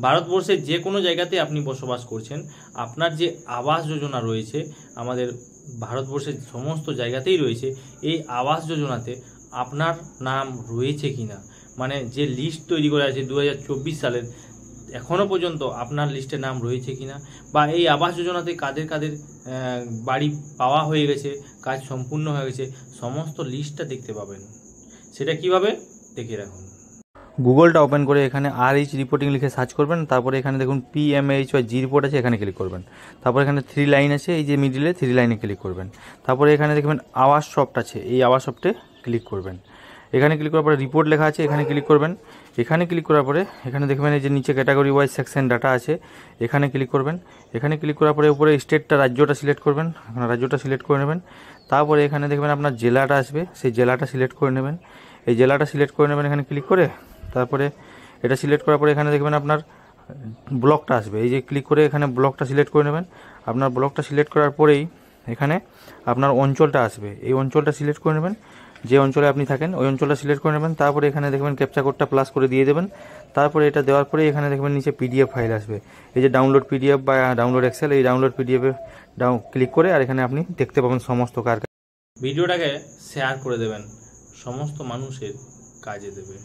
ভারতবর্ষের যে কোনো জায়গাতে আপনি বসবাস করছেন, আপনার যে আবাস যোজনা রয়েছে আমাদের ভারতবর্ষের সমস্ত জায়গাতেই রয়েছে, এই আবাস যোজনাতে আপনার নাম রয়েছে কিনা, মানে যে লিস্ট তৈরি করা আছে 2024 সালের, এখনও পর্যন্ত আপনার লিস্টে নাম রয়েছে কিনা, বা এই আবাস যোজনাতে কাদের কাদের বাড়ি পাওয়া হয়ে গেছে, কাজ সম্পূর্ণ হয়ে গেছে, সমস্ত লিস্টটা দেখতে পাবেন। সেটা কিভাবে দেখে রাখুন। গুগলটা ওপেন করে এখানে RH রিপোর্টিং লিখে সার্চ করবেন, তারপরে এখানে দেখুন PMH বা জি রিপোর্ট আছে, এখানে ক্লিক করবেন। তারপর এখানে 3 লাইন আছে, এই যে মিডিলে 3 লাইনে ক্লিক করবেন। তারপরে এখানে দেখবেন আওয়াজ সফট আছে, এই আওয়াজ সফটে ক্লিক করবেন। এখানে ক্লিক করার পরে রিপোর্ট লেখা আছে, এখানে ক্লিক করবেন। এখানে ক্লিক করার পরে এখানে দেখবেন এই যে নিচে ক্যাটাগরি ওয়াইজ সেকশন ডাটা আছে, এখানে ক্লিক করবেন। এখানে ক্লিক করার পরে উপরে স্টেটটা, রাজ্যটা সিলেক্ট করবেন, রাজ্যটা সিলেক্ট করে নেবেন। তারপরে এখানে দেখবেন আপনার জেলাটা আসবে, সেই জেলাটা সিলেক্ট করে নেবেন। এই জেলাটা সিলেক্ট করে নেবেন এখানে ক্লিক করে। তারপরে এটা সিলেক্ট করার পরে এখানে দেখবেন আপনার ব্লকটা আসবে, এই যে ক্লিক করে এখানে ব্লকটা সিলেক্ট করে নেবেন। আপনার ব্লকটা সিলেক্ট করার পরেই এখানে আপনার অঞ্চলটা আসবে, এই অঞ্চলটা সিলেক্ট করে নেবেন। যে অঞ্চলে আপনি থাকেন ওই অঞ্চলটা সিলেক্ট করে নেবেন। তারপরে এখানে দেখবেন ক্যাপচা কোডটা প্লাস করে দিয়ে দেবেন। তারপরে এটা দেওয়ার পরে এখানে দেখবেন নিচে PDF ফাইল আসবে, এই যে ডাউনলোড PDF বা ডাউনলোড এক্সেল, এই ডাউনলোড PDF এ ক্লিক করে আর এখানে আপনি দেখতে পাবেন সমস্ত কাজ। ভিডিওটাকে শেয়ার করে দেবেন, সমস্ত মানুষের কাজে দেবে।